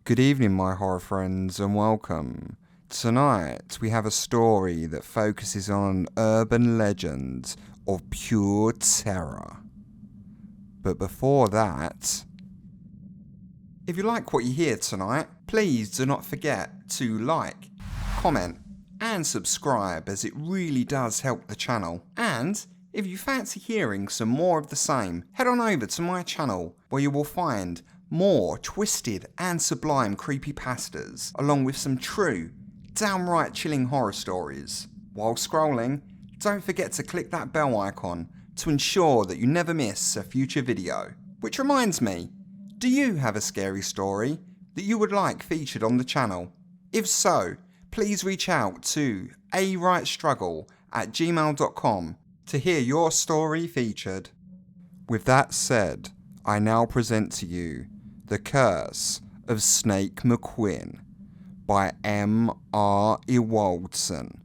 Good evening, my horror friends, and welcome. Tonight, we have a story that focuses on an urban legend of pure terror. But before that, if you like what you hear tonight, please do not forget to like, comment, and subscribe, as it really does help the channel. And if you fancy hearing some more of the same, head on over to my channel, where you will find more twisted and sublime creepypastas, along with some true, downright chilling horror stories. While scrolling, don't forget to click that bell icon to ensure that you never miss a future video. Which reminds me, do you have a scary story that you would like featured on the channel? If so, please reach out to Awritestruggle@gmail.com to hear your story featured. With that said, I now present to you The Curse of Snake McQuinn by M.R Ewoldsen.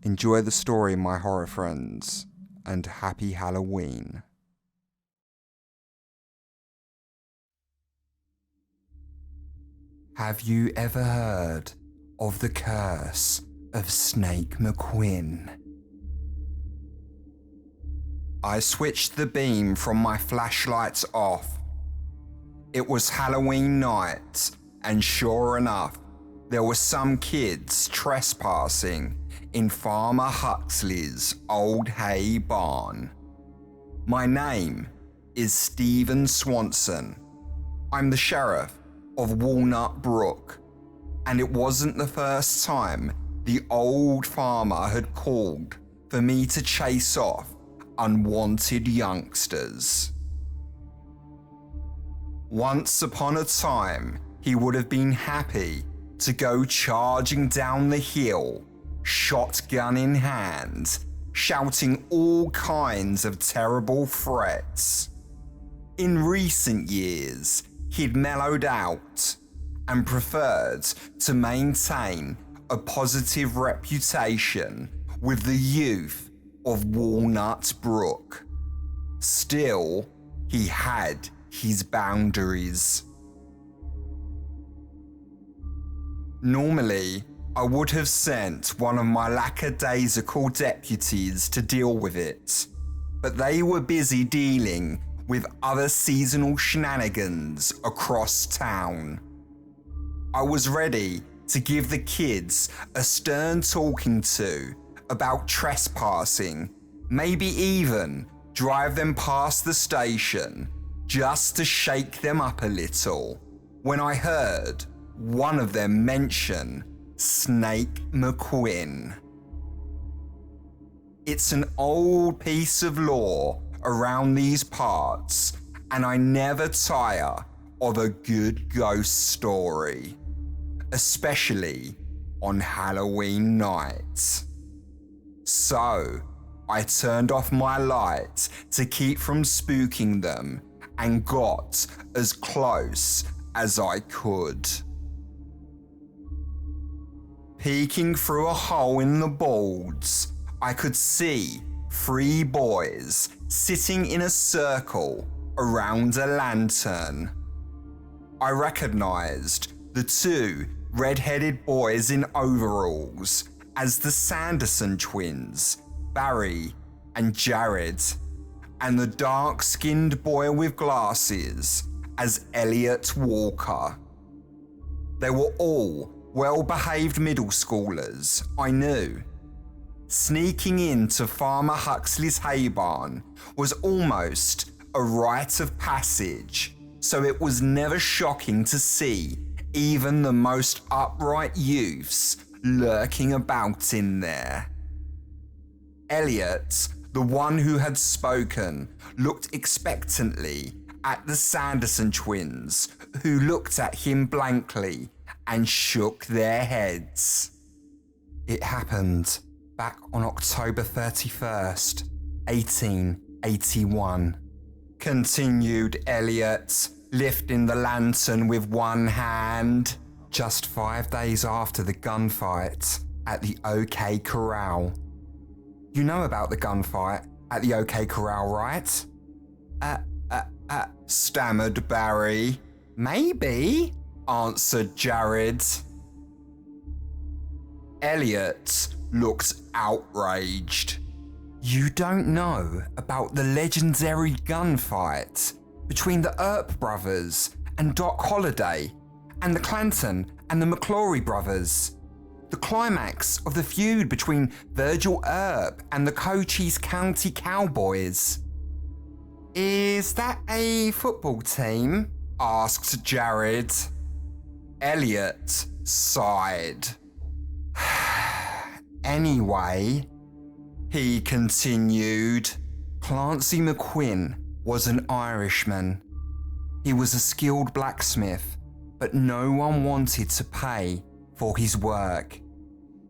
Enjoy the story, my horror friends, and happy Halloween. Have you ever heard of the curse of Snake McQuinn? I switched the beam from my flashlights off. It was Halloween night, and sure enough, there were some kids trespassing in Farmer Huxley's old hay barn. My name is Stephen Swanson. I'm the sheriff of Walnut Brook, and it wasn't the first time the old farmer had called for me to chase off unwanted youngsters. Once upon a time, he would have been happy to go charging down the hill, shotgun in hand, shouting all kinds of terrible threats. In recent years, he'd mellowed out and preferred to maintain a positive reputation with the youth of Walnut Brook. Still, he had his boundaries. Normally, I would have sent one of my lackadaisical deputies to deal with it, but they were busy dealing with other seasonal shenanigans across town. I was ready to give the kids a stern talking to about trespassing, maybe even drive them past the station just to shake them up a little, when I heard one of them mention Snake McQuinn. It's an old piece of lore around these parts, and I never tire of a good ghost story, especially on Halloween night. So, I turned off my light to keep from spooking them and got as close as I could. Peeking through a hole in the boards, I could see 3 boys sitting in a circle around a lantern. I recognized the 2 red-headed boys in overalls as the Sanderson twins, Barry and Jared, and the dark-skinned boy with glasses as Elliot Walker. They were all well-behaved middle schoolers, I knew. Sneaking into Farmer Huxley's hay barn was almost a rite of passage, so it was never shocking to see even the most upright youths lurking about in there. Elliot, the one who had spoken, looked expectantly at the Sanderson twins, who looked at him blankly and shook their heads. It happened back on October 31st, 1881, continued Elliot, lifting the lantern with one hand, just 5 days after the gunfight at the OK Corral. You know about the gunfight at the OK Corral, right? Stammered Barry. Maybe, answered Jared. Elliot looked outraged. You don't know about the legendary gunfight between the Earp brothers and Doc Holliday and the Clanton and the McClory brothers? The climax of the feud between Virgil Earp and the Cochise County Cowboys. Is that a football team? Asked Jared. Elliot sighed. Anyway, he continued, Clancy McQuinn was an Irishman. He was a skilled blacksmith, but no one wanted to pay for his work.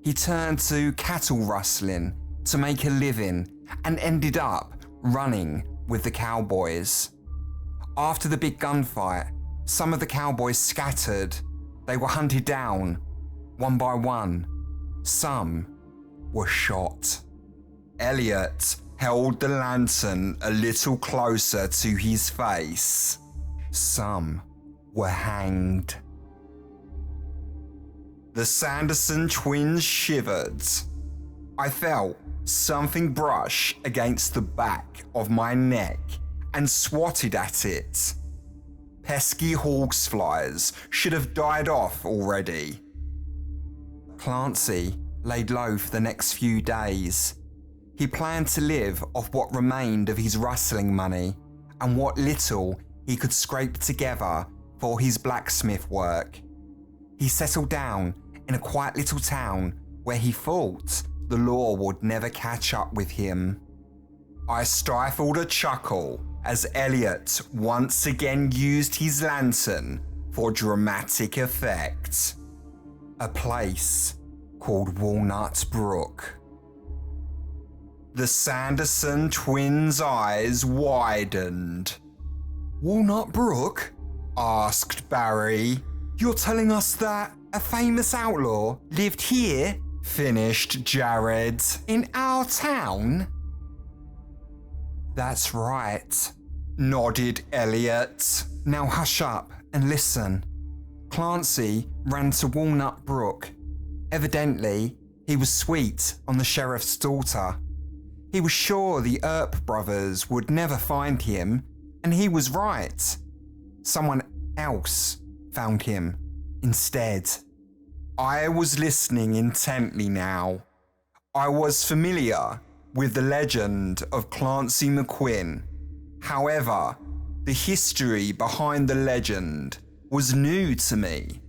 He turned to cattle rustling to make a living and ended up running with the cowboys. After the big gunfight, some of the cowboys scattered. They were hunted down, one by one. Some were shot. Elliot held the lantern a little closer to his face. Some were hanged. The Sanderson twins shivered. I felt something brush against the back of my neck and swatted at it. Pesky horseflies should have died off already. Clancy laid low for the next few days. He planned to live off what remained of his rustling money and what little he could scrape together for his blacksmith work. He settled down in a quiet little town where he thought the law would never catch up with him. I stifled a chuckle as Elliot once again used his lantern for dramatic effect. A place called Walnut Brook. The Sanderson twins' eyes widened. Walnut Brook? Asked Barry. You're telling us that a famous outlaw lived here? Finished Jared. In our town? That's right, nodded Elliot. Now hush up and listen. Clancy ran to Walnut Brook. Evidently, he was sweet on the sheriff's daughter. He was sure the Earp brothers would never find him, and he was right. Someone else found him instead. I was listening intently now. I was familiar with the legend of Clancy McQuinn. However, the history behind the legend was new to me.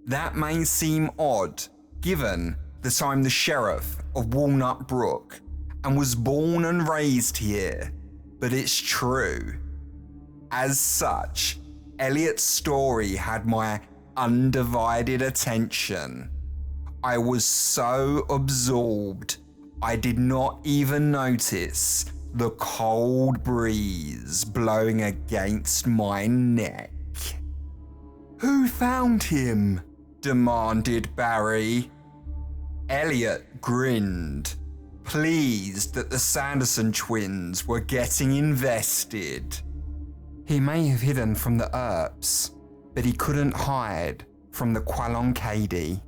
That may seem odd, given that I'm the sheriff of Walnut Brook and was born and raised here, but it's true. As such, Elliot's story had my undivided attention. I was so absorbed, I did not even notice the cold breeze blowing against my neck. Who found him? Demanded Barry. Elliot grinned, pleased that the Sanderson twins were getting invested. He may have hidden from the Earps, but he couldn't hide from the Qualoncadi.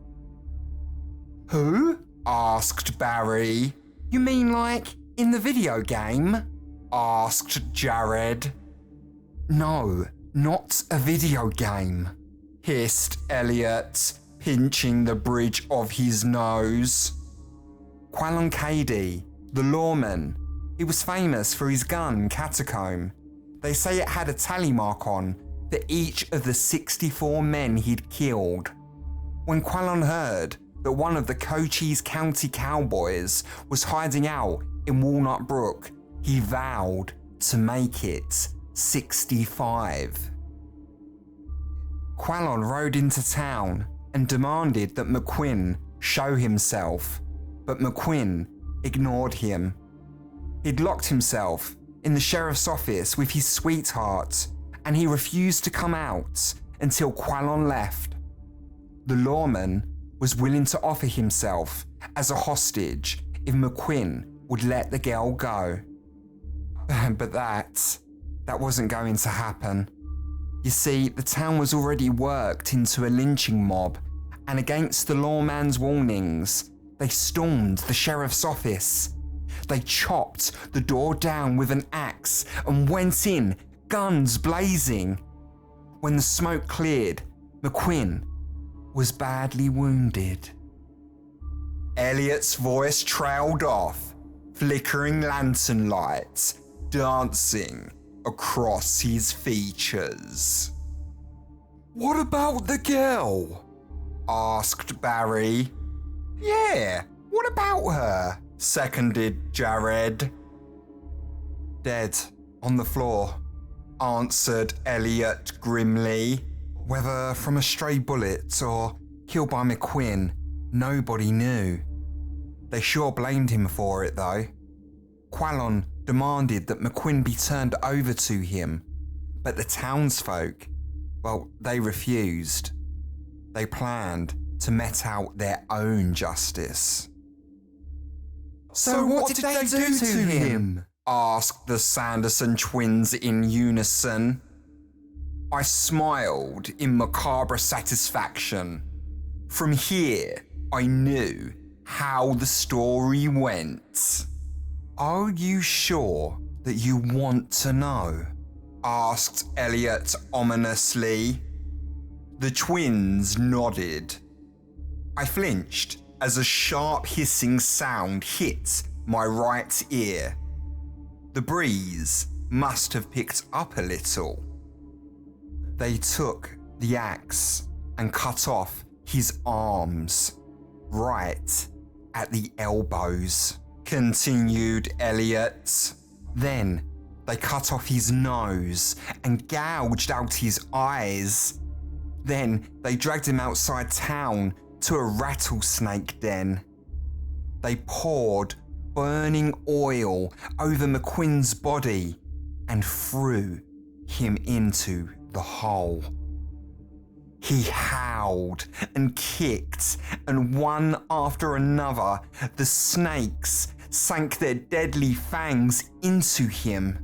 Who? Asked Barry. You mean like in the video game? Asked Jared. No, not a video game, hissed Elliot, pinching the bridge of his nose. Qualoncadi, the lawman. He was famous for his gun, Catacomb. They say it had a tally mark on for each of the 64 men he'd killed. When Qualon heard that one of the Cochise County Cowboys was hiding out in Walnut Brook, he vowed to make it 65. Qualon rode into town and demanded that McQuinn show himself, but McQuinn ignored him. He'd locked himself in the sheriff's office with his sweetheart, and he refused to come out until Qualon left. The lawman was willing to offer himself as a hostage if McQuinn would let the girl go. But that wasn't going to happen. You see, the town was already worked into a lynching mob, and against the lawman's warnings, they stormed the sheriff's office. They chopped the door down with an axe and went in, guns blazing. When the smoke cleared, McQuinn was badly wounded. Elliot's voice trailed off, flickering lantern lights dancing across his features. "What about the girl?" asked Barry. "Yeah, what about her?" seconded Jared. "Dead on the floor," answered Elliot grimly. Whether from a stray bullet or killed by McQuinn, nobody knew. They sure blamed him for it though. Quallon demanded that McQuinn be turned over to him, but the townsfolk, well, they refused. They planned to mete out their own justice. "So what did they do to him?" asked the Sanderson twins in unison. I smiled in macabre satisfaction. From here, I knew how the story went. "Are you sure that you want to know?" asked Elliot ominously. The twins nodded. I flinched as a sharp hissing sound hit my right ear. The breeze must have picked up a little. They took the axe and cut off his arms, right at the elbows, continued Elliot. Then they cut off his nose and gouged out his eyes. Then they dragged him outside town to a rattlesnake den. They poured burning oil over McQuinn's body and threw him into the hole. He howled and kicked, and one after another, the snakes sank their deadly fangs into him.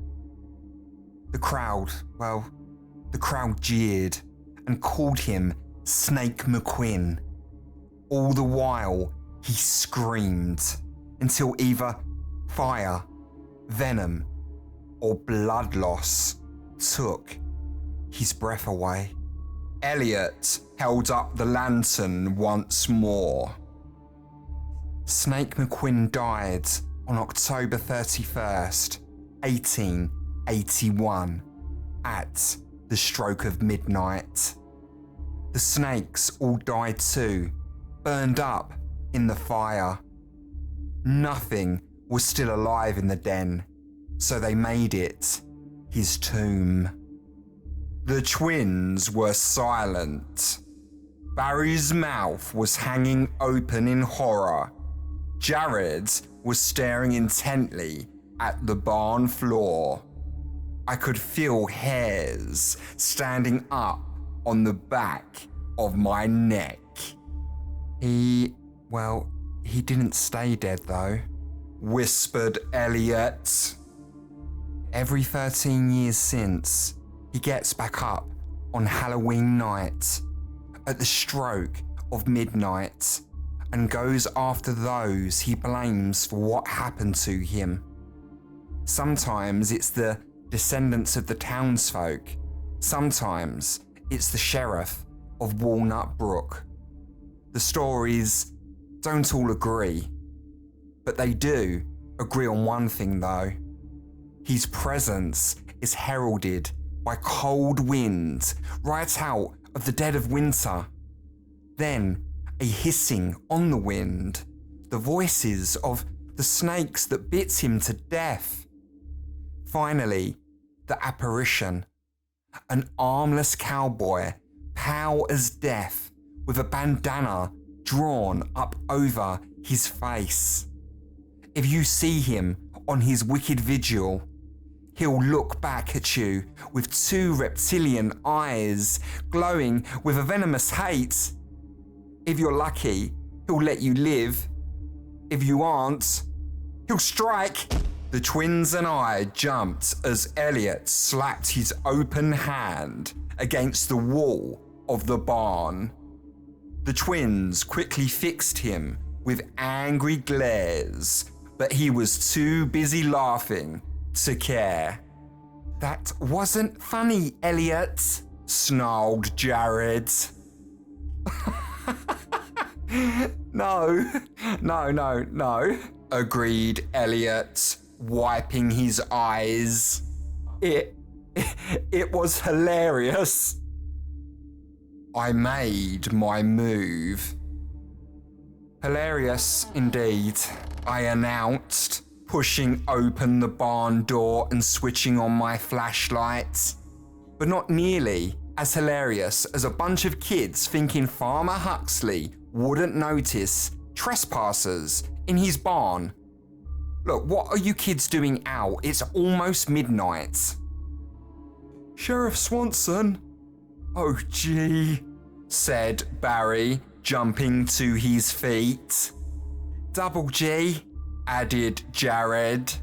The crowd jeered and called him Snake McQuinn. All the while, he screamed until either fire, venom, or blood loss took his breath away. Elliot held up the lantern once more. Snake McQuinn died on October 31st, 1881, at the stroke of midnight. The snakes all died too, burned up in the fire. Nothing was still alive in the den, so they made it his tomb. The twins were silent. Barry's mouth was hanging open in horror. Jared was staring intently at the barn floor. I could feel hairs standing up on the back of my neck. He didn't stay dead though, whispered Elliot. Every 13 years since, he gets back up on Halloween night at the stroke of midnight and goes after those he blames for what happened to him. Sometimes it's the descendants of the townsfolk. Sometimes it's the sheriff of Walnut Brook. The stories don't all agree, but they do agree on one thing though. His presence is heralded by cold winds right out of the dead of winter. Then a hissing on the wind, the voices of the snakes that bit him to death. Finally, the apparition, an armless cowboy, pale as death, with a bandana drawn up over his face. If you see him on his wicked vigil, he'll look back at you with two reptilian eyes glowing with a venomous hate. If you're lucky, he'll let you live. If you aren't, he'll strike. The twins and I jumped as Elliot slapped his open hand against the wall of the barn. The twins quickly fixed him with angry glares, but he was too busy laughing to care. "That wasn't funny, Elliot," snarled Jared. No, agreed Elliot, wiping his eyes. It was hilarious. I made my move. "Hilarious indeed," I announced, pushing open the barn door and switching on my flashlight. "But not nearly as hilarious as a bunch of kids thinking Farmer Huxley wouldn't notice trespassers in his barn. Look, what are you kids doing out? It's almost midnight." "Sheriff Swanson." "Oh gee," said Barry, jumping to his feet. "Double G," added Jared.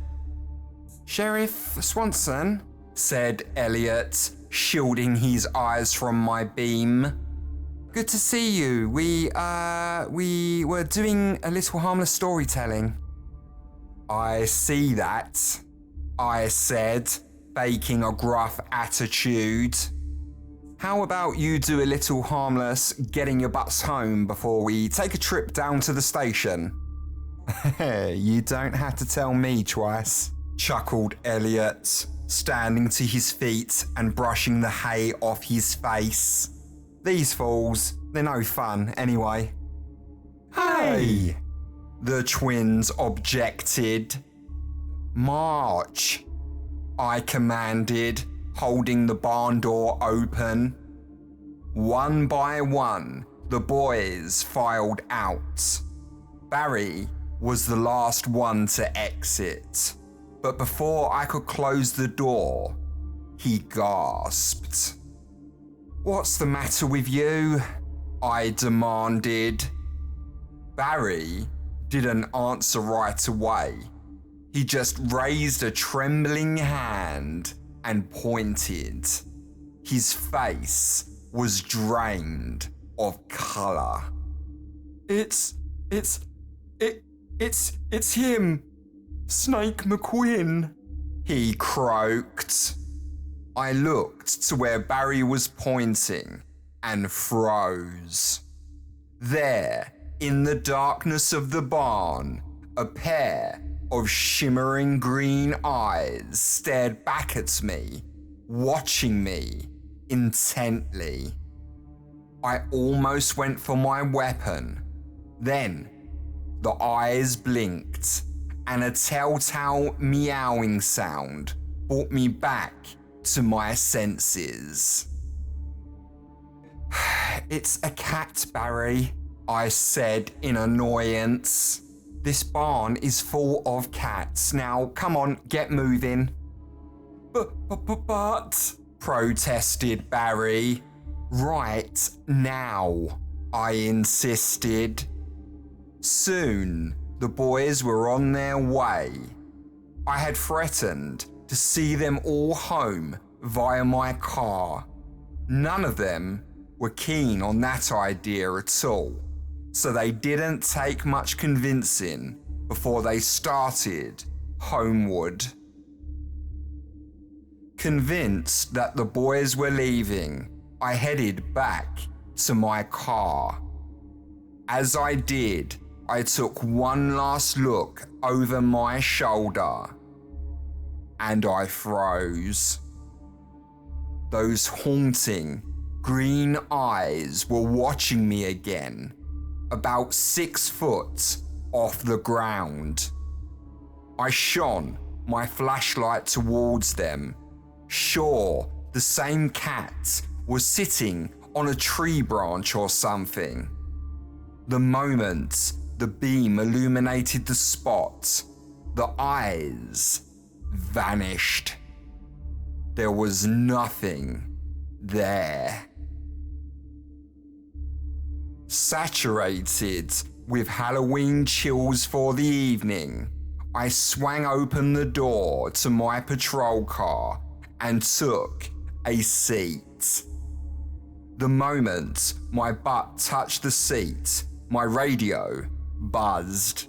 "Sheriff Swanson," said Elliot, shielding his eyes from my beam. "Good to see you. We were doing a little harmless storytelling." "I see that," I said, faking a gruff attitude. "How about you do a little harmless getting your butts home before we take a trip down to the station?" "You don't have to tell me twice," chuckled Elliot, standing to his feet and brushing the hay off his face. "These fools, they're no fun anyway." "Hey!" the twins objected. "March," I commanded, holding the barn door open. One by one, the boys filed out. Barry was the last one to exit, but before I could close the door, he gasped. "What's the matter with you?" I demanded. Barry didn't answer right away. He just raised a trembling hand and pointed. His face was drained of color. It's him, Snake McQuinn," he croaked. I looked to where Barry was pointing and froze. There, in the darkness of the barn, a pair of shimmering green eyes stared back at me, watching me intently. I almost went for my weapon. Then, the eyes blinked, and a telltale meowing sound brought me back to my senses. "It's a cat, Barry," I said in annoyance. "This barn is full of cats. Now, come on, get moving." But, protested Barry. "Right now," I insisted. Soon, the boys were on their way. I had threatened to see them all home via my car. None of them were keen on that idea at all, so they didn't take much convincing before they started homeward. Convinced that the boys were leaving, I headed back to my car. As I did, I took one last look over my shoulder, and I froze. Those haunting green eyes were watching me again, about 6 foot off the ground. I shone my flashlight towards them, sure the same cat was sitting on a tree branch or something. The moment the beam illuminated the spot, the eyes vanished. There was nothing there. Saturated with Halloween chills for the evening, I swung open the door to my patrol car and took a seat. The moment my butt touched the seat, my radio buzzed.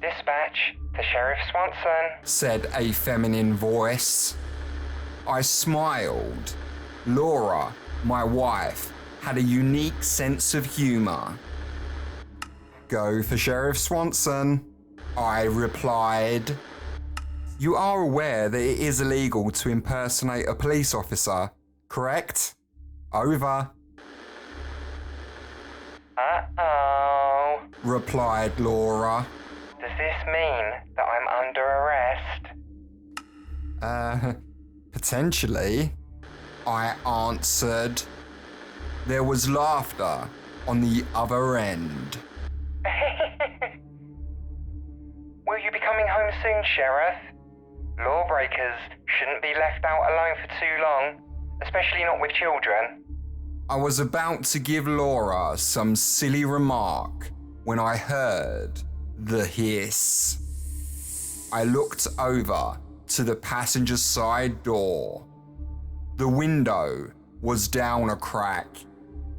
"Dispatch to Sheriff Swanson," said a feminine voice. I smiled. Laura, my wife, had a unique sense of humour. "Go for Sheriff Swanson," I replied. "You are aware that it is illegal to impersonate a police officer, correct? Over," "Uh-oh," replied Laura. "Does this mean that I'm under arrest?" Potentially, I answered. There was laughter on the other end. "Will you be coming home soon, Sheriff? Lawbreakers shouldn't be left out alone for too long, especially not with children." I was about to give Laura some silly remark when I heard the hiss. I looked over to the passenger side door. The window was down a crack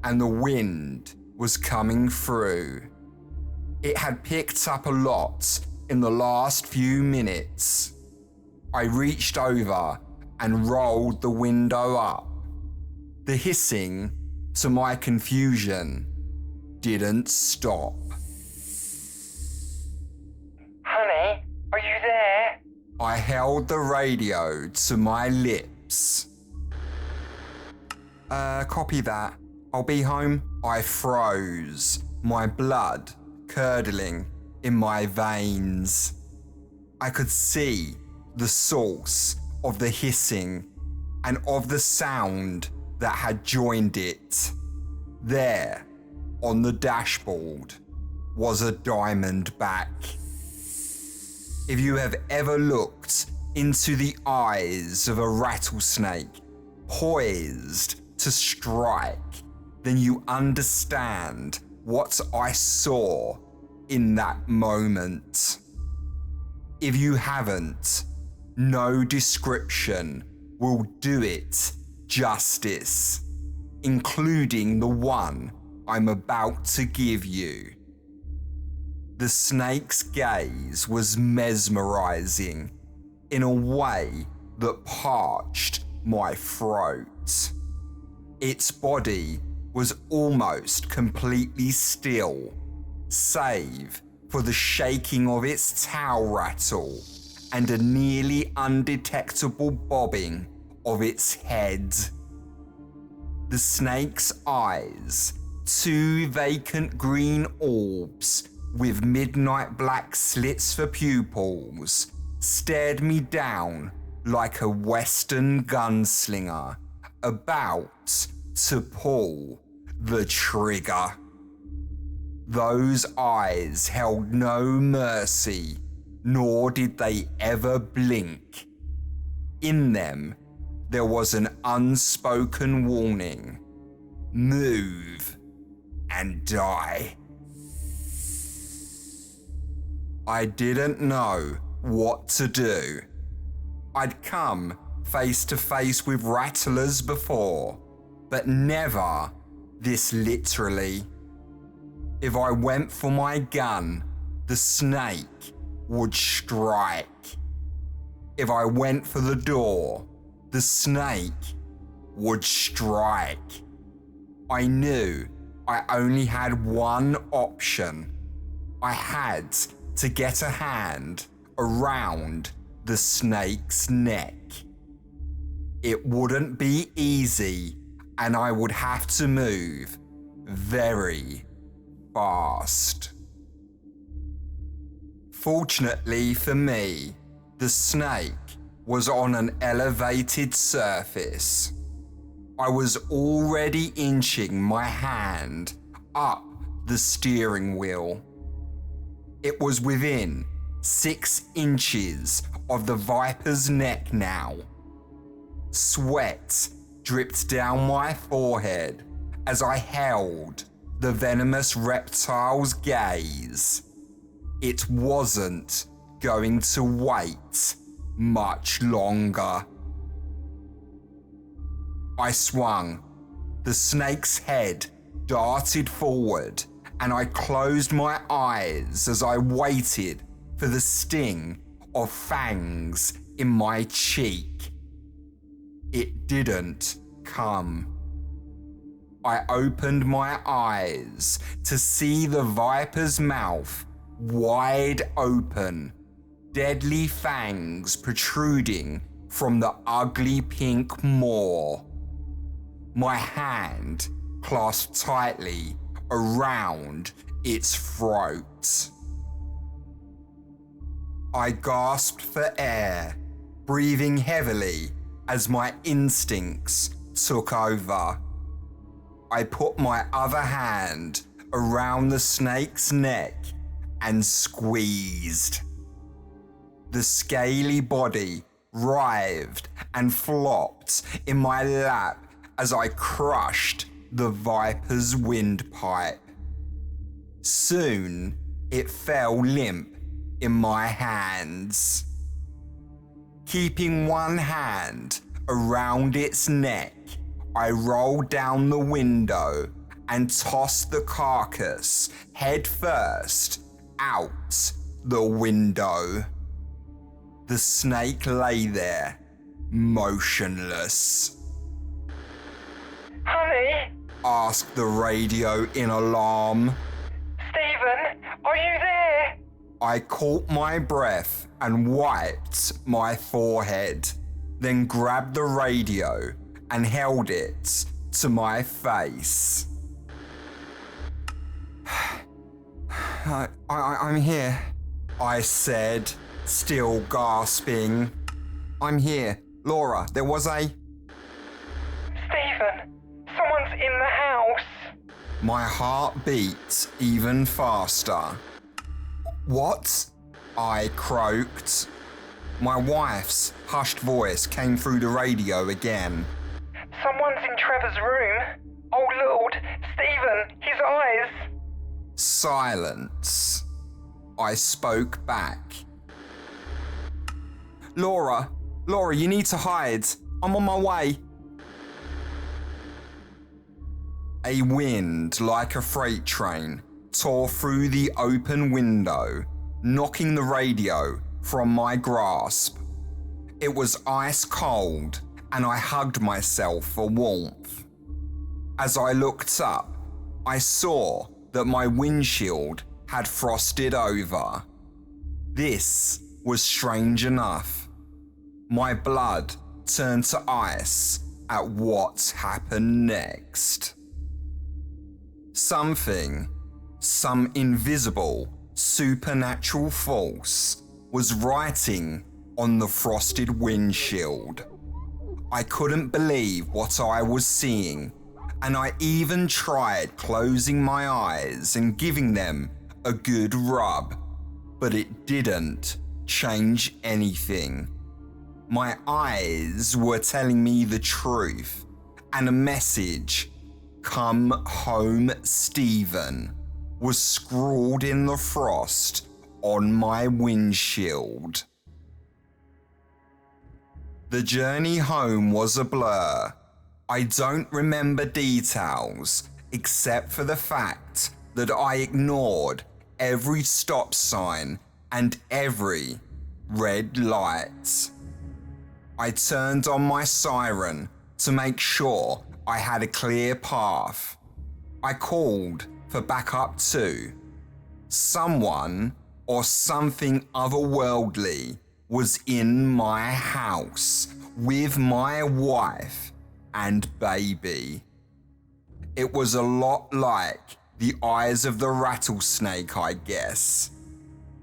and the wind was coming through. It had picked up a lot in the last few minutes. I reached over and rolled the window up. The hissing, to my confusion, didn't stop. "Honey, are you there?" I held the radio to my lips. Copy that. I'll be home." I froze, my blood curdling in my veins. I could see the source of the hissing and of the sound that had joined it. There, on the dashboard, was a diamondback. If you have ever looked into the eyes of a rattlesnake poised to strike, then you understand what I saw in that moment. If you haven't, no description will do it justice, including the one I'm about to give you. The snake's gaze was mesmerizing in a way that parched my throat. Its body was almost completely still, save for the shaking of its tail rattle and a nearly undetectable bobbing of its head. The snake's eyes, two vacant green orbs with midnight black slits for pupils, stared me down like a Western gunslinger about to pull the trigger. Those eyes held no mercy, nor did they ever blink. In them, there was an unspoken warning. Move and die. I didn't know what to do. I'd come face to face with rattlers before, but never this literally. If I went for my gun, the snake would strike. If I went for the door, the snake would strike. I knew I only had one option. I had to get a hand around the snake's neck. It wouldn't be easy, and I would have to move very fast. Fortunately for me, the snake was on an elevated surface. I was already inching my hand up the steering wheel. It was within 6 inches of the viper's neck now. Sweat dripped down my forehead as I held the venomous reptile's gaze. it wasn't going to wait much longer. I swung. The snake's head darted forward, and I closed my eyes as I waited for the sting of fangs in my cheek. It didn't come. I opened my eyes to see the viper's mouth wide open, deadly fangs protruding from the ugly pink maw. My hand clasped tightly around its throat. I gasped for air, breathing heavily as my instincts took over. I put my other hand around the snake's neck and squeezed. The scaly body writhed and flopped in my lap as I crushed the viper's windpipe. Soon, it fell limp in my hands. Keeping one hand around its neck, I rolled down the window and tossed the carcass head first out the window. The snake lay there, motionless. Honey? Asked the radio in alarm. Stephen, are you there? I caught my breath and wiped my forehead, then grabbed the radio and held it to my face. I'm here, I said, still gasping. I'm here. Laura, there was a... Stephen, someone's in the house. My heart beat even faster. What? I croaked. My wife's hushed voice came through the radio again. Someone's in Trevor's room. Oh Lord, Stephen, his eyes. Silence. I spoke back. Laura, you need to hide. I'm on my way. A wind like a freight train tore through the open window, knocking the radio from my grasp. It was ice cold, and I hugged myself for warmth. As I looked up, I saw that my windshield had frosted over. This was strange enough. My blood turned to ice at what happened next. Some invisible, supernatural force was writing on the frosted windshield. I couldn't believe what I was seeing, and I even tried closing my eyes and giving them a good rub, but it didn't change anything. My eyes were telling me the truth, and a message, "Come home, Stephen," was scrawled in the frost on my windshield. The journey home was a blur. I don't remember details except for the fact that I ignored every stop sign and every red light. I turned on my siren to make sure I had a clear path. I called for backup too. Someone or something otherworldly was in my house with my wife and baby. It was a lot like the eyes of the rattlesnake, I guess.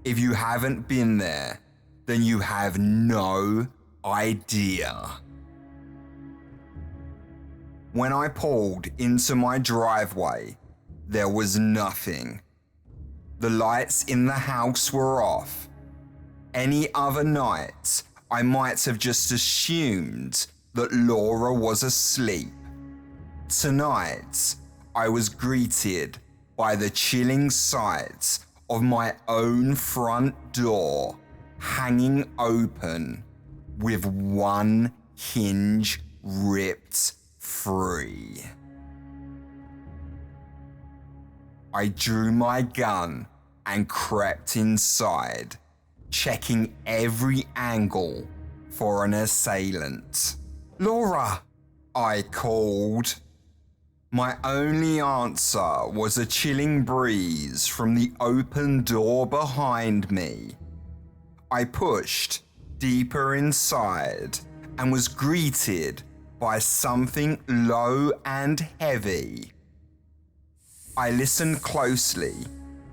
If you haven't been there, then you have no idea. When I pulled into my driveway, there was nothing. The lights in the house were off. Any other night, I might have just assumed that Laura was asleep. Tonight, I was greeted by the chilling sight of my own front door hanging open with one hinge ripped free. I drew my gun and crept inside, checking every angle for an assailant. "Laura!" I called. My only answer was a chilling breeze from the open door behind me. I pushed deeper inside and was greeted by something low and heavy. I listened closely.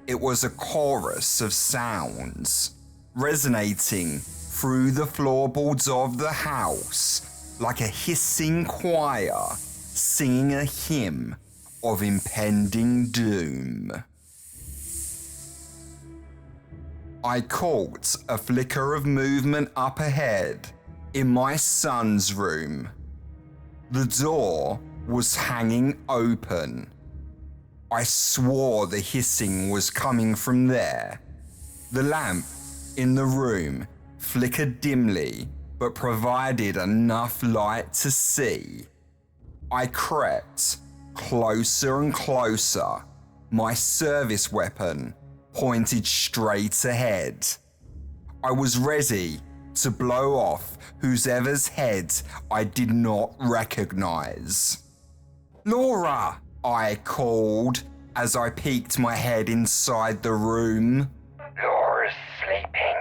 It was a chorus of sounds, resonating through the floorboards of the house like a hissing choir singing a hymn of impending doom. I caught a flicker of movement up ahead in my son's room. The door was hanging open. I swore the hissing was coming from there. The lamp in the room flickered dimly but provided enough light to see. I crept closer and closer, my service weapon pointed straight ahead. I was ready to blow off whosever's head I did not recognize. "Laura!" I called as I peeked my head inside the room. "Laura's sleeping."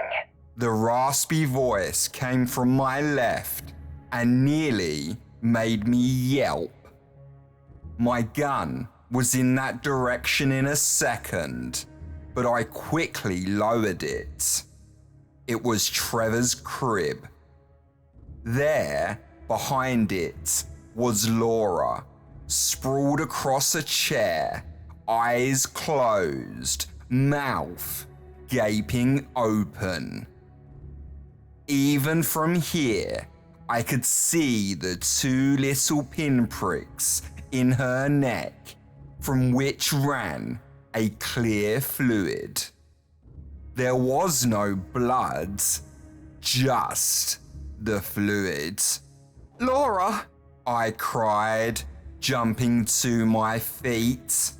The raspy voice came from my left and nearly made me yelp. My gun was in that direction in a second, but I quickly lowered it. It was Trevor's crib. There, behind it, was Laura, sprawled across a chair, eyes closed, mouth gaping open. Even from here, I could see the two little pinpricks in her neck, from which ran a clear fluid. There was no blood, just the fluid. "Laura!" I cried, jumping to my feet.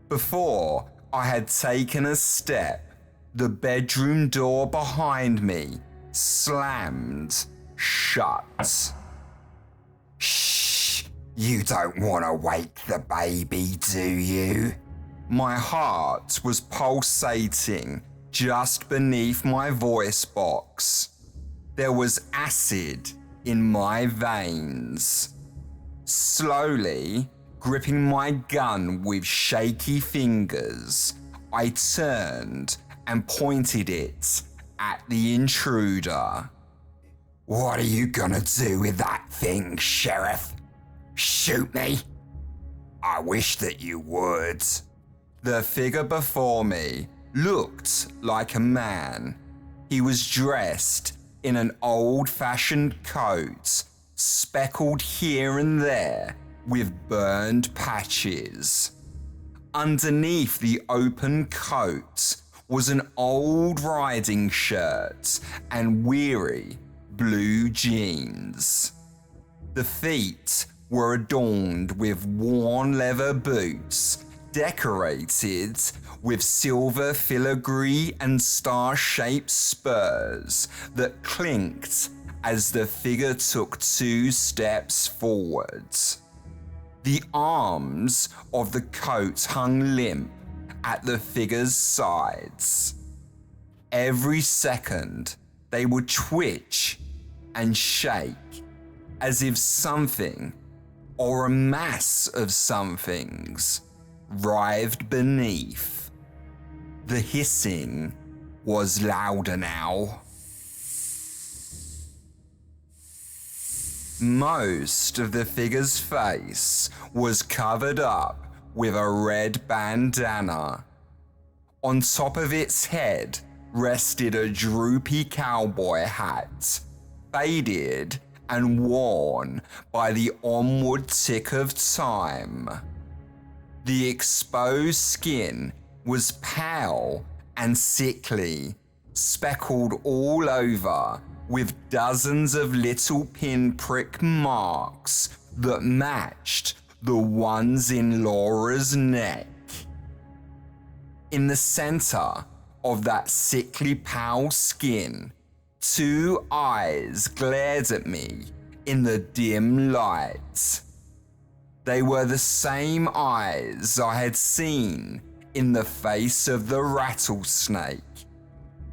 Before I had taken a step, the bedroom door behind me slammed shut. "Shh! You don't want to wake the baby, do you?" My heart was pulsating just beneath my voice box. There was acid in my veins. Slowly, gripping my gun with shaky fingers, I turned and pointed it at the intruder. "What are you gonna do with that thing, Sheriff? Shoot me? I wish that you would." The figure before me looked like a man. He was dressed in an old-fashioned coat, speckled here and there with burned patches. Underneath the open coat was an old riding shirt and weary blue jeans. The feet were adorned with worn leather boots, decorated with silver filigree and star-shaped spurs that clinked as the figure took 2 steps forwards. The arms of the coat hung limp at the figure's sides. Every second, they would twitch and shake as if something, or a mass of somethings, writhed beneath. The hissing was louder now. Most of the figure's face was covered up with a red bandana. On top of its head rested a droopy cowboy hat, faded and worn by the onward tick of time. The exposed skin was pale and sickly, speckled all over with dozens of little pinprick marks that matched the ones in Laura's neck. In the center of that sickly pale skin, 2 eyes glared at me in the dim light. They were the same eyes I had seen in the face of the rattlesnake.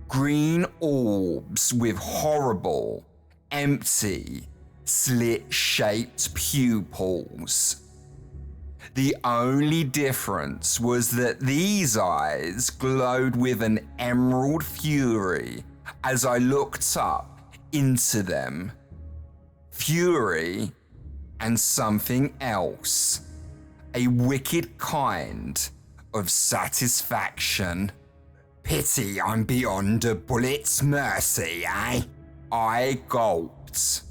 Green orbs with horrible, empty, slit-shaped pupils. The only difference was that these eyes glowed with an emerald fury as I looked up into them. Fury and something else. A wicked kind of satisfaction. Pity I'm beyond a bullet's mercy, eh? I gulped.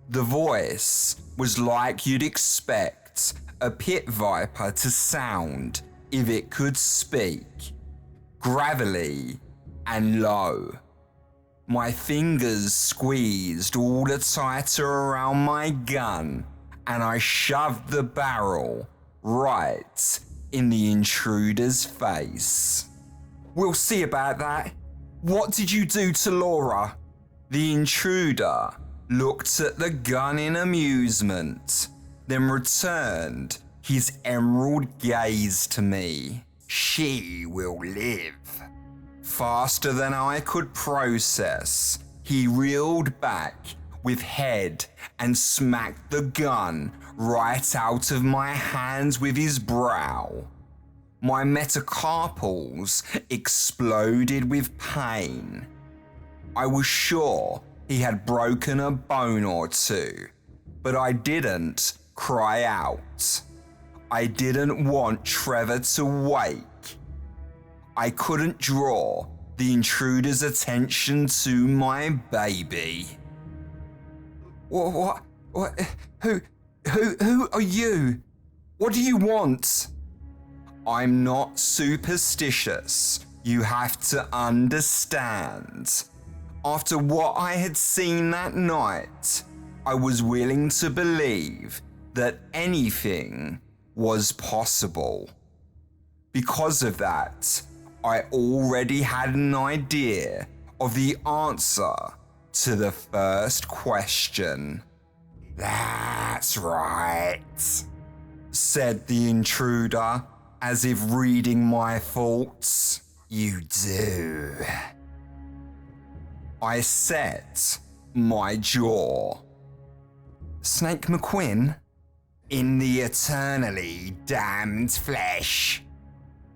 The voice was like you'd expect a pit viper to sound if it could speak. Gravelly and low. My fingers squeezed all the tighter around my gun, and I shoved the barrel right in the intruder's face. We'll see about that. What did you do to Laura? The intruder looked at the gun in amusement, then returned his emerald gaze to me. She will live. Faster than I could process, he reeled back with head and smacked the gun right out of my hands with his brow. My metacarpals exploded with pain. I was sure he had broken a bone or two, but I didn't cry out. I didn't want Trevor to wake. I couldn't draw the intruder's attention to my baby. What? Who are you? What do you want? I'm not superstitious, you have to understand. After what I had seen that night, I was willing to believe that anything was possible. Because of that, I already had an idea of the answer to the first question. That's right, said the intruder, as if reading my thoughts. You do. I set my jaw. Snake McQuinn? In the eternally damned flesh.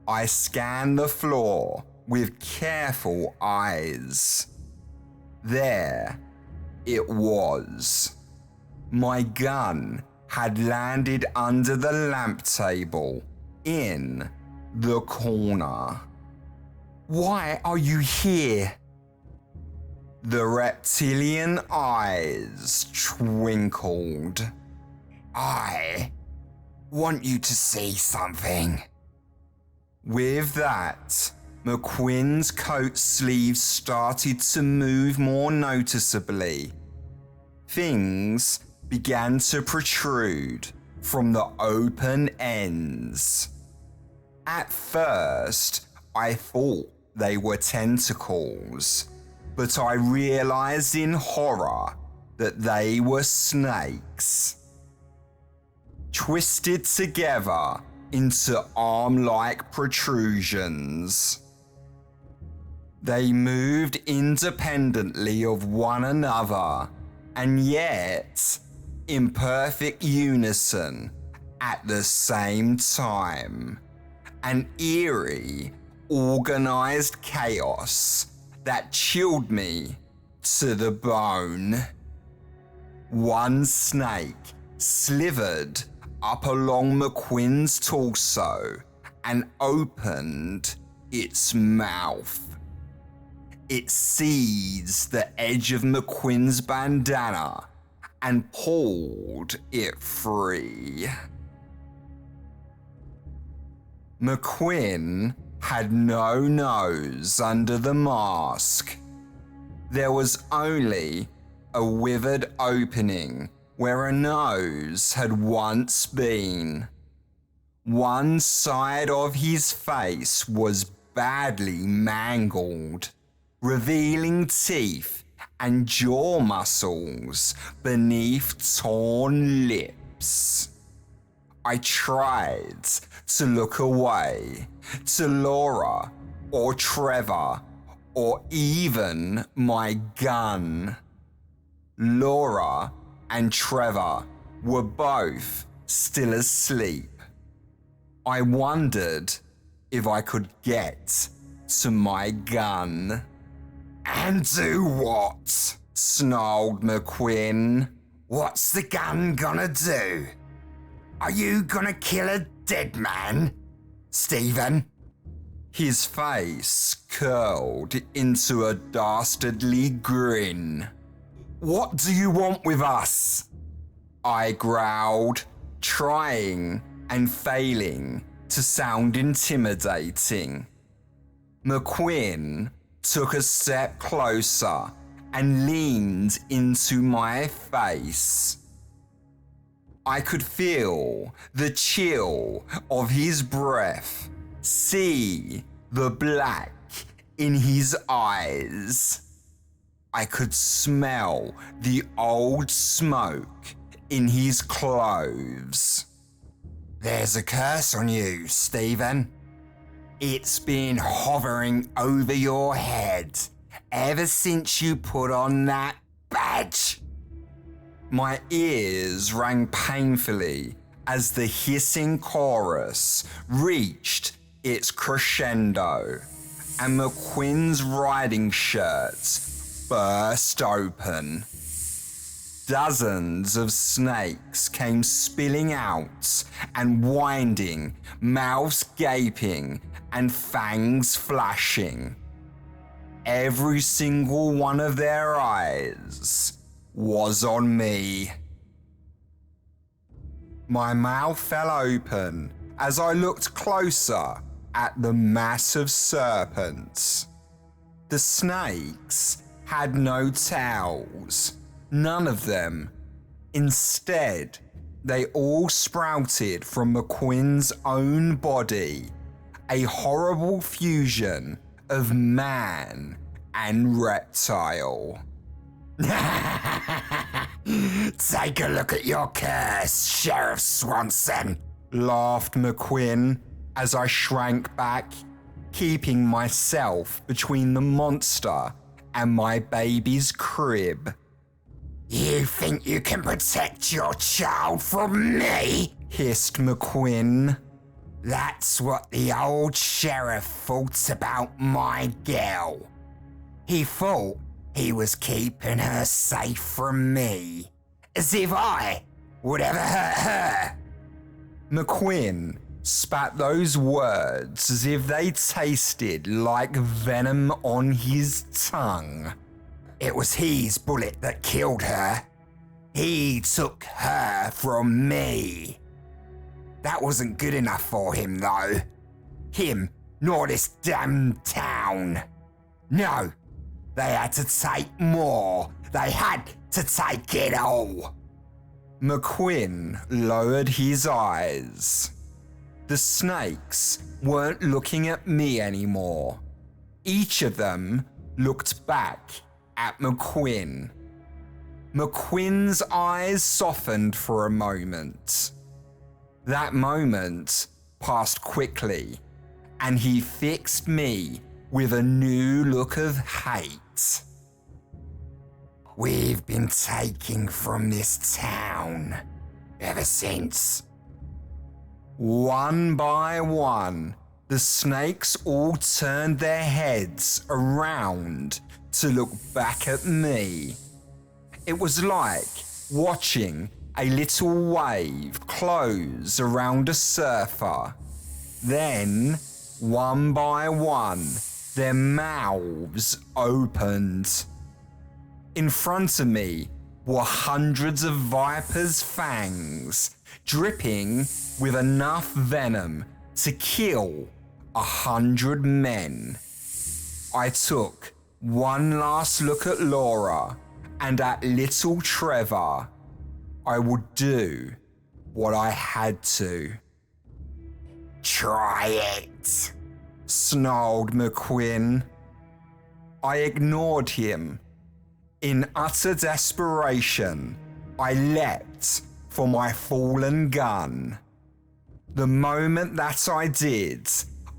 I scanned the floor with careful eyes. There it was. My gun had landed under the lamp table in the corner. Why are you here? The reptilian eyes twinkled. I want you to see something. With that, McQuinn's coat sleeves started to move more noticeably. Things began to protrude from the open ends. At first, I thought they were tentacles, but I realized in horror that they were snakes. Twisted together into arm-like protrusions. They moved independently of one another, and yet in perfect unison at the same time. An eerie, organized chaos that chilled me to the bone. One snake slithered up along McQuinn's torso and opened its mouth. It seized the edge of McQuinn's bandana and pulled it free. McQuinn had no nose under the mask. There was only a withered opening where a nose had once been. One side of his face was badly mangled, revealing teeth and jaw muscles beneath torn lips. I tried to look away, to Laura or Trevor or even my gun. Laura and Trevor were both still asleep. I wondered if I could get to my gun. "And do what?" snarled McQuinn. "What's the gun gonna do? Are you gonna kill a dead man, Stephen?" His face curled into a dastardly grin. "What do you want with us?" I growled, trying and failing to sound intimidating. McQuinn took a step closer and leaned into my face. I could feel the chill of his breath, see the black in his eyes. I could smell the old smoke in his clothes. "There's a curse on you, Stephen. It's been hovering over your head ever since you put on that badge." My ears rang painfully as the hissing chorus reached its crescendo, and McQuinn's riding shirts burst open. Dozens of snakes came spilling out and winding, mouths gaping and fangs flashing. Every single one of their eyes was on me. My mouth fell open as I looked closer at the massive serpents. The snakes had no tails, none of them. Instead, they all sprouted from McQuinn's own body, a horrible fusion of man and reptile. "Take a look at your curse, Sheriff Swanson," laughed McQuinn as I shrank back, keeping myself between the monster and my baby's crib. "You think you can protect your child from me?" hissed McQuinn. "That's what the old sheriff thought about my girl. He thought he was keeping her safe from me, as if I would ever hurt her." McQuinn spat those words as if they tasted like venom on his tongue. "It was his bullet that killed her. He took her from me. That wasn't good enough for him, though. Him nor this damn town. No, they had to take more. They had to take it all." McQuinn lowered his eyes. The snakes weren't looking at me anymore. Each of them looked back at McQuinn. McQuinn's eyes softened for a moment. That moment passed quickly, and he fixed me with a new look of hate. "We've been taking from this town ever since." One by one, the snakes all turned their heads around to look back at me. It was like watching a little wave close around a surfer. Then, one by one, their mouths opened. In front of me were hundreds of vipers' fangs, dripping with enough venom to kill 100 men. I took one last look at Laura and at little Trevor. I would do what I had to. Try it, snarled McQuinn. I ignored him. In utter desperation, I leapt for my fallen gun. The moment that I did,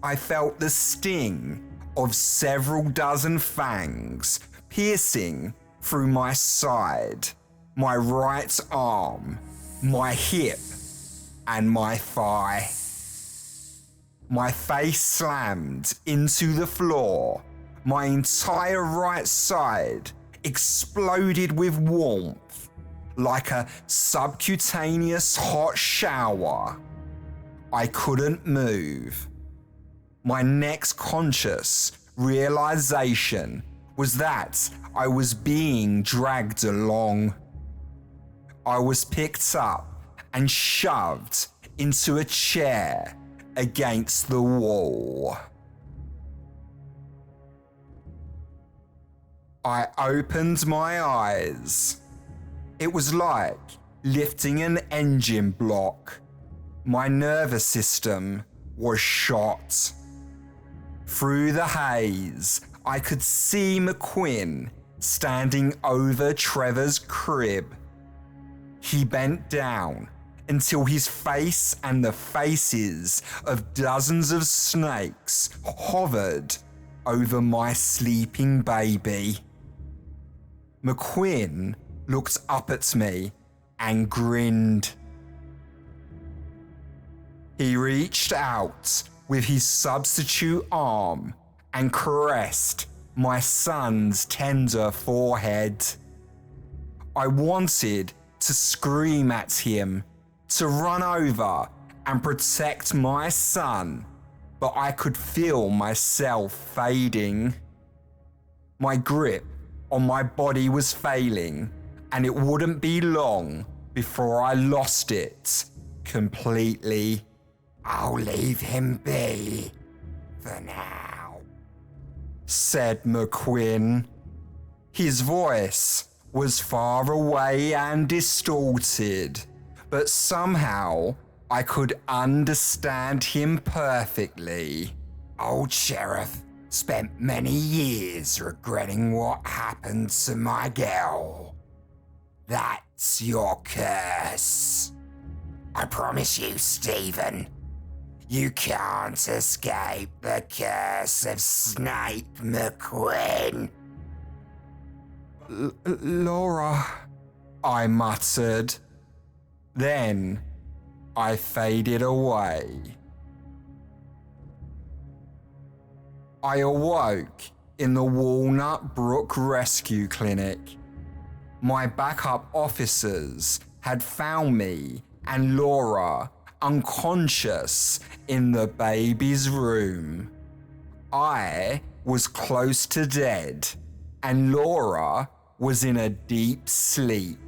I felt the sting of several dozen fangs piercing through my side, my right arm, my hip, and my thigh. My face slammed into the floor. My entire right side exploded with warmth, like a subcutaneous hot shower. I couldn't move. My next conscious realization was that I was being dragged along. I was picked up and shoved into a chair against the wall. I opened my eyes. It was like lifting an engine block. My nervous system was shot. Through the haze, I could see McQuinn standing over Trevor's crib. He bent down until his face and the faces of dozens of snakes hovered over my sleeping baby. McQuinn looked up at me and grinned. He reached out with his substitute arm and caressed my son's tender forehead. I wanted to scream at him, to run over and protect my son, but I could feel myself fading. My grip on my body was failing, and it wouldn't be long before I lost it completely. I'll leave him be for now, said McQuinn. His voice was far away and distorted, but somehow I could understand him perfectly. Old Sheriff spent many years regretting what happened to my girl. That's your curse. I promise you, Stephen, you can't escape the curse of Snake McQuinn. Laura, I muttered. Then I faded away. I awoke in the Walnut Brook Rescue Clinic. My backup officers had found me and Laura unconscious in the baby's room. I was close to dead, and Laura was in a deep sleep.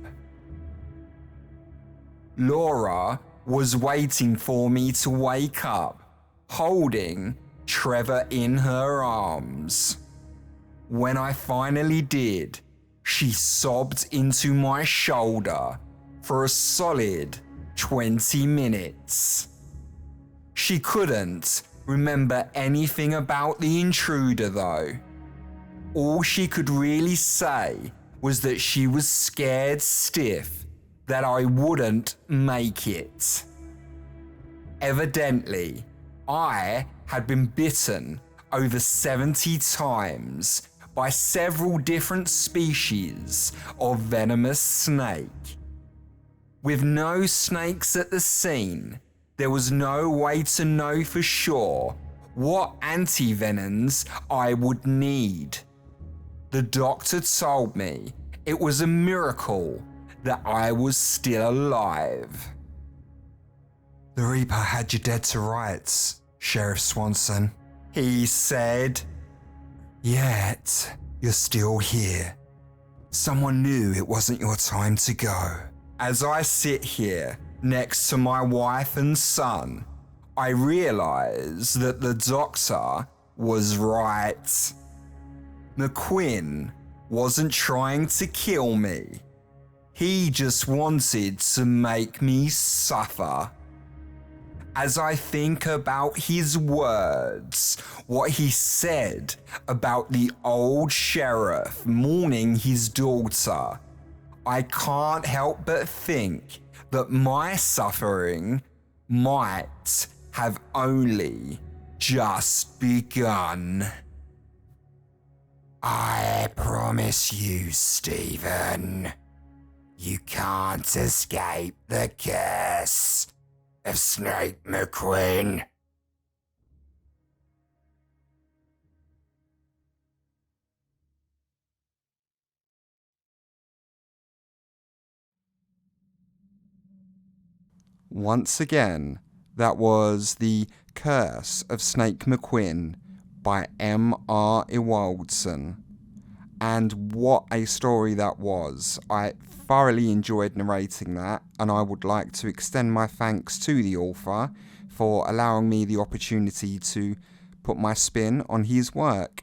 Laura was waiting for me to wake up, holding Trevor in her arms. When I finally did, she sobbed into my shoulder for a solid 20 minutes. She couldn't remember anything about the intruder though. All she could really say was that she was scared stiff that I wouldn't make it. Evidently, I had been bitten over 70 times by several different species of venomous snake. With no snakes at the scene, there was no way to know for sure what antivenoms I would need. The doctor told me it was a miracle that I was still alive. The Reaper had you dead to rights, Sheriff Swanson, he said. Yet, you're still here. Someone knew it wasn't your time to go. As I sit here next to my wife and son, I realised that the doctor was right. McQuinn wasn't trying to kill me. He just wanted to make me suffer. As I think about his words, what he said about the old sheriff mourning his daughter, I can't help but think that my suffering might have only just begun. I promise you, Stephen, you can't escape the curse of Snake McQuinn. Once again, that was The Curse of Snake McQuinn by M.R Ewoldsen. And what a story that was. I thoroughly enjoyed narrating that, and I would like to extend my thanks to the author for allowing me the opportunity to put my spin on his work.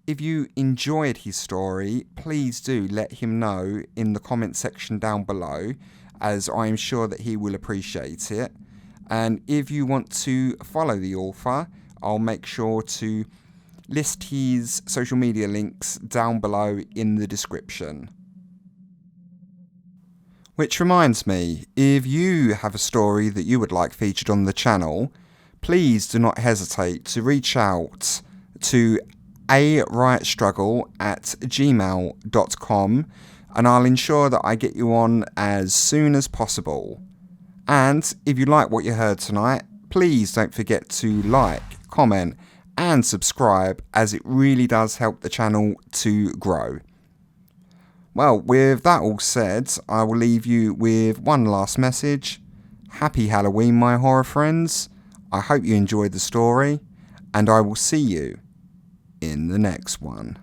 If you enjoyed his story, please do let him know in the comment section down below, as I am sure that he will appreciate it. And if you want to follow the author, I'll make sure to list his social media links down below in the description. Which reminds me, if you have a story that you would like featured on the channel, please do not hesitate to reach out to Awritestruggle@gmail.com, and I'll ensure that I get you on as soon as possible. And if you like what you heard tonight, please don't forget to like, comment and subscribe, as it really does help the channel to grow. Well, with that all said, I will leave you with one last message. Happy Halloween, my horror friends. I hope you enjoyed the story, and I will see you in the next one.